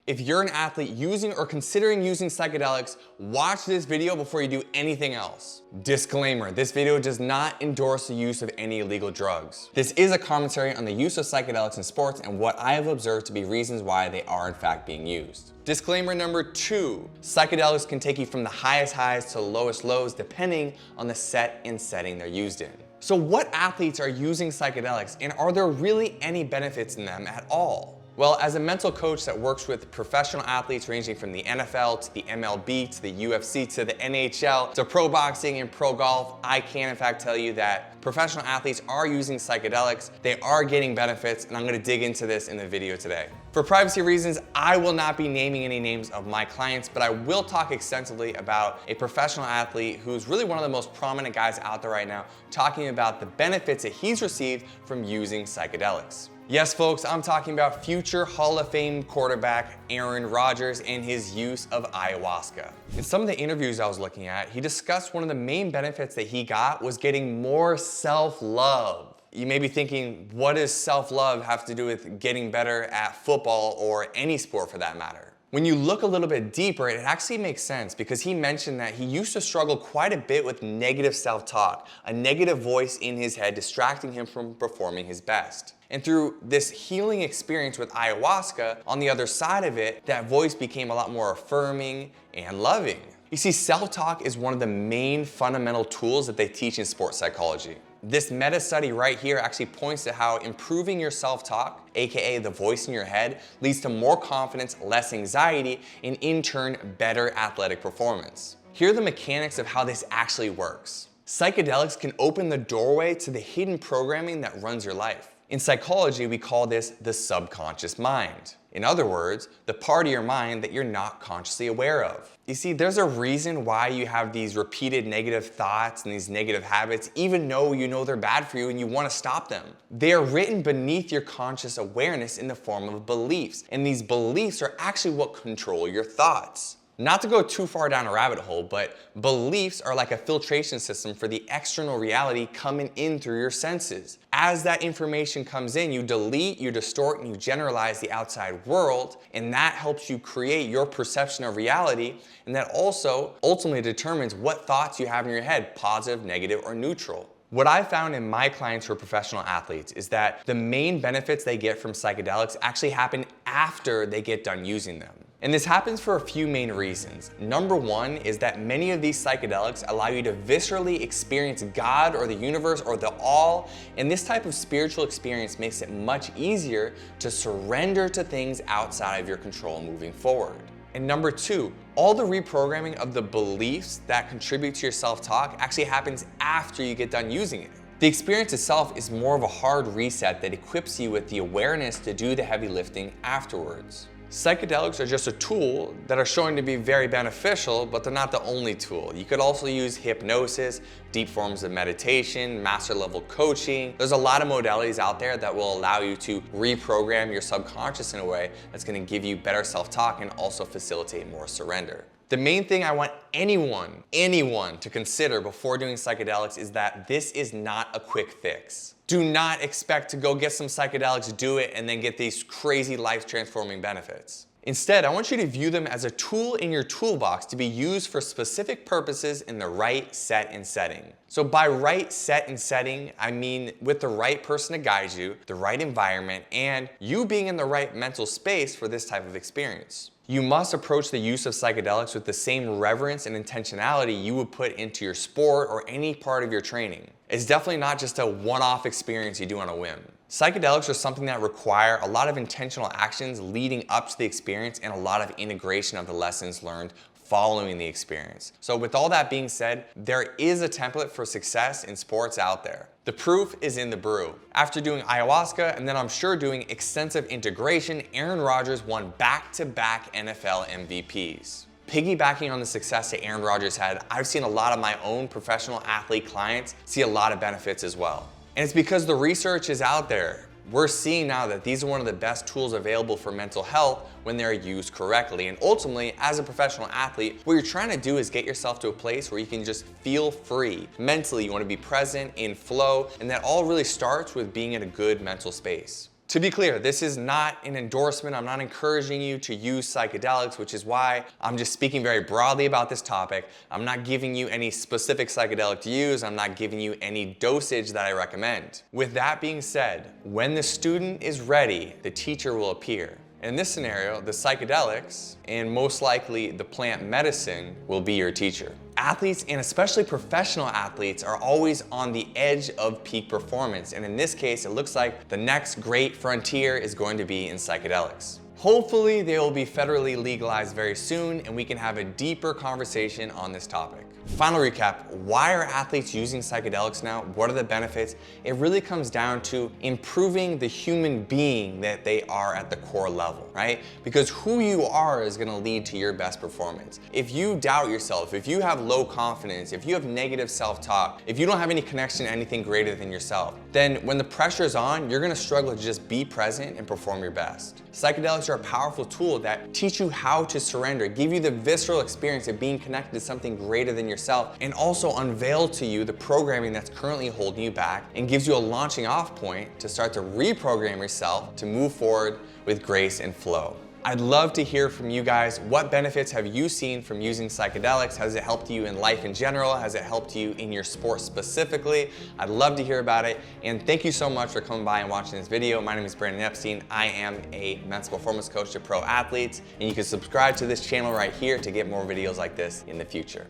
If you're an athlete using or considering using psychedelics, watch this video before you do anything else. Disclaimer, this video does not endorse the use of any illegal drugs. This is a commentary on the use of psychedelics in sports and what I have observed to be reasons why they are in fact being used. Disclaimer number 2, psychedelics can take you from the highest highs to the lowest lows depending on the set and setting they're used in. So what athletes are using psychedelics, and are there really any benefits in them at all? Well, as a mental coach that works with professional athletes ranging from the NFL to the MLB to the UFC to the NHL to pro boxing and pro golf, I can in fact tell you that professional athletes are using psychedelics, they are getting benefits, and I'm gonna dig into this in the video today. For privacy reasons, I will not be naming any names of my clients, but I will talk extensively about a professional athlete who's really one of the most prominent guys out there right now, talking about the benefits that he's received from using psychedelics. Yes, folks, I'm talking about future Hall of Fame quarterback Aaron Rodgers and his use of ayahuasca. In some of the interviews I was looking at, he discussed one of the main benefits that he got was getting more self-love. You may be thinking, what does self-love have to do with getting better at football or any sport for that matter? When you look a little bit deeper, it actually makes sense because he mentioned that he used to struggle quite a bit with negative self-talk, a negative voice in his head distracting him from performing his best. And through this healing experience with ayahuasca, on the other side of it, that voice became a lot more affirming and loving. You see, self-talk is one of the main fundamental tools that they teach in sports psychology. This meta study right here actually points to how improving your self-talk, aka the voice in your head, leads to more confidence, less anxiety, and in turn, better athletic performance. Here are the mechanics of how this actually works. Psychedelics can open the doorway to the hidden programming that runs your life. In psychology, we call this the subconscious mind. In other words, the part of your mind that you're not consciously aware of. You see, there's a reason why you have these repeated negative thoughts and these negative habits, even though you know they're bad for you and you want to stop them. They are written beneath your conscious awareness in the form of beliefs, and these beliefs are actually what control your thoughts. Not to go too far down a rabbit hole, but beliefs are like a filtration system for the external reality coming in through your senses. As that information comes in, you delete, you distort, and you generalize the outside world, and that helps you create your perception of reality, and that also ultimately determines what thoughts you have in your head, positive, negative, or neutral. What I found in my clients who are professional athletes is that the main benefits they get from psychedelics actually happen after they get done using them. And this happens for a few main reasons. Number one is that many of these psychedelics allow you to viscerally experience God or the universe or the all, and this type of spiritual experience makes it much easier to surrender to things outside of your control moving forward. And number two, all the reprogramming of the beliefs that contribute to your self-talk actually happens after you get done using it. The experience itself is more of a hard reset that equips you with the awareness to do the heavy lifting afterwards. Psychedelics are just a tool that are showing to be very beneficial, but they're not the only tool. You could also use hypnosis, deep forms of meditation, master level coaching. There's a lot of modalities out there that will allow you to reprogram your subconscious in a way that's gonna give you better self-talk and also facilitate more surrender. The main thing I want anyone to consider before doing psychedelics is that this is not a quick fix. Do not expect to go get some psychedelics, do it, and then get these crazy life-transforming benefits. Instead, I want you to view them as a tool in your toolbox to be used for specific purposes in the right set and setting. So by right set and setting, I mean with the right person to guide you, the right environment, and you being in the right mental space for this type of experience. You must approach the use of psychedelics with the same reverence and intentionality you would put into your sport or any part of your training. It's definitely not just a one-off experience you do on a whim. Psychedelics are something that require a lot of intentional actions leading up to the experience and a lot of integration of the lessons learned following the experience. So with all that being said, there is a template for success in sports out there. The proof is in the brew. After doing ayahuasca and then I'm sure doing extensive integration, Aaron Rodgers won back-to-back NFL MVPs. Piggybacking on the success that Aaron Rodgers had, I've seen a lot of my own professional athlete clients see a lot of benefits as well. And it's because the research is out there. We're seeing now that these are one of the best tools available for mental health when they're used correctly. And ultimately, as a professional athlete, what you're trying to do is get yourself to a place where you can just feel free. Mentally, you want to be present, in flow, and that all really starts with being in a good mental space. To be clear, this is not an endorsement. I'm not encouraging you to use psychedelics, which is why I'm just speaking very broadly about this topic. I'm not giving you any specific psychedelic to use. I'm not giving you any dosage that I recommend. With that being said, when the student is ready, the teacher will appear. In this scenario, the psychedelics, and most likely the plant medicine, will be your teacher. Athletes, and especially professional athletes, are always on the edge of peak performance, and in this case, it looks like the next great frontier is going to be in psychedelics. Hopefully, they will be federally legalized very soon, and we can have a deeper conversation on this topic. Final recap, why are athletes using psychedelics now? What are the benefits? It really comes down to improving the human being that they are at the core level, right? Because who you are is gonna lead to your best performance. If you doubt yourself, if you have low confidence, if you have negative self-talk, if you don't have any connection to anything greater than yourself, then when the pressure is on, you're gonna struggle to just be present and perform your best. Psychedelics are a powerful tool that teach you how to surrender, give you the visceral experience of being connected to something greater than yourself, and also unveil to you the programming that's currently holding you back and gives you a launching off point to start to reprogram yourself to move forward with grace and flow. I'd love to hear from you guys. What benefits have you seen from using psychedelics? Has it helped you in life in general? Has it helped you in your sport specifically? I'd love to hear about it. And thank you so much for coming by and watching this video. My name is Brandon Epstein. I am a mental performance coach to pro athletes, and you can subscribe to this channel right here to get more videos like this in the future.